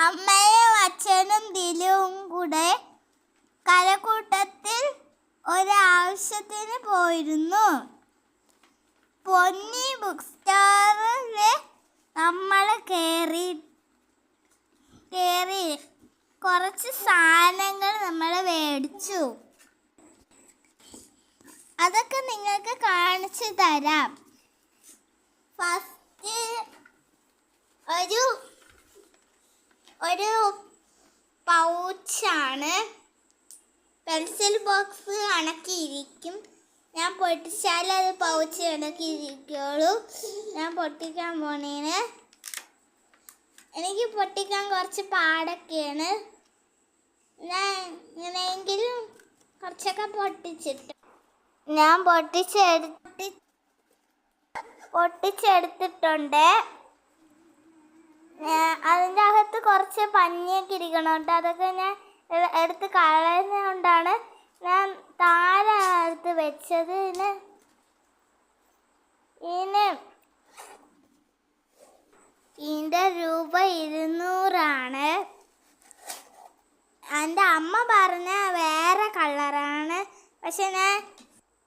അമ്മയും അച്ഛനും ദിലുവും കൂടെ കരക്കൂട്ടത്തിൽ ഒരാവശ്യത്തിന് പോയിരുന്നു. പൊന്നി ബുക്ക് സ്റ്റോറിൽ നമ്മൾ കയറി കുറച്ച് സാധനങ്ങൾ നമ്മൾ മേടിച്ചു. അതൊക്കെ നിങ്ങൾക്ക് കാണിച്ചു തരാം. ഫസ്റ്റ് ഒരു പൗച്ചാണ്. Pencil box കണക്കിയിരിക്കും. ഞാൻ പൊട്ടിച്ചാൽ അത് പൗച്ച് കണക്കിരിക്കുള്ളൂ. ഞാൻ പൊട്ടിക്കാൻ പോണേന്. എനിക്ക് പൊട്ടിക്കാൻ കുറച്ച് പാടൊക്കെയാണ്. ഞാൻ ഇങ്ങനെയെങ്കിലും കുറച്ചൊക്കെ ഞാൻ പൊട്ടിച്ചെടുത്തിട്ടുണ്ട്. അതിൻ്റെ അകത്ത് കുറച്ച് പഞ്ഞിയൊക്കെ ഇരിക്കണം കേട്ടോ. അതൊക്കെ ഞാൻ എടുത്ത് കളയുന്നതുകൊണ്ടാണ് ഞാൻ താഴെ എടുത്ത് വെച്ചത്. ഇതിൻ്റെ രൂപ 200. എൻ്റെ അമ്മ പറഞ്ഞ വേറെ കളറാണ്, പക്ഷെ ഞാൻ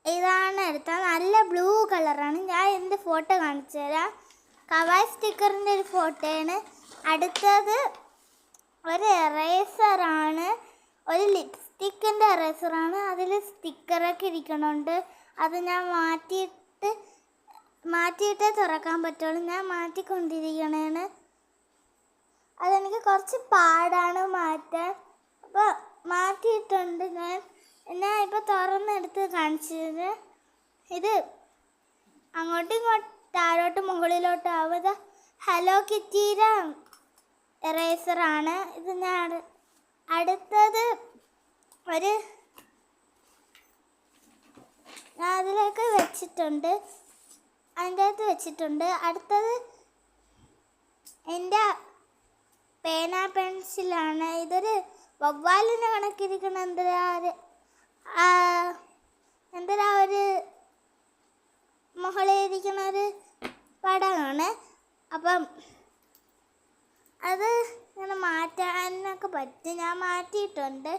ഇതാണ് എടുത്തത്. നല്ല ബ്ലൂ കളറാണ്. ഞാൻ എൻ്റെ ഫോട്ടോ കാണിച്ചു തരാം. കവായ് സ്റ്റിക്കറിൻ്റെ ഒരു ഫോട്ടോയാണ്. അടുത്തത് ഒരു എറേസറാണ്. ഒരു ലിപ്സ്റ്റിക്കിൻ്റെ എറേസറാണ്. അതിൽ സ്റ്റിക്കറൊക്കെ ഇരിക്കണുണ്ട്. അത് ഞാൻ മാറ്റിയിട്ടേ തുറക്കാൻ പറ്റുള്ളൂ. ഞാൻ മാറ്റിക്കൊണ്ടിരിക്കണേണ്. അതെനിക്ക് കുറച്ച് പാടാണ് മാറ്റാൻ. അപ്പോൾ മാറ്റിയിട്ടുണ്ട്. ഞാൻ ഇപ്പോൾ തുറന്നെടുത്ത് കാണിച്ചത്. ഇത് അങ്ങോട്ടും ഇങ്ങോട്ടും താഴോട്ട് മുകളിലോട്ട് ആവുക ഹലോ കിറ്റിയുടെ എറേസറാണ്. ഇത് ഞാൻ അടുത്തത് ഞാൻ അതിലേക്ക് വെച്ചിട്ടുണ്ട്. അതിൻ്റെ അകത്ത് വെച്ചിട്ടുണ്ട്. അടുത്തത് എൻ്റെ പേന പെൻസിലാണ്. ഇതൊരു വവ്വാലിൻ്റെ കണക്കിരിക്കുന്ന എന്തിനാ ഒരു മുകളിലിരിക്കുന്ന ഒരു പടമാണ്. അപ്പം അത് ഇങ്ങനെ മാറ്റാനൊക്കെ പറ്റും. ഞാൻ മാറ്റിയിട്ടുണ്ട്.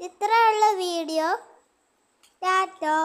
ഇത്രയുള്ള വീഡിയോ. ടാറ്റോ.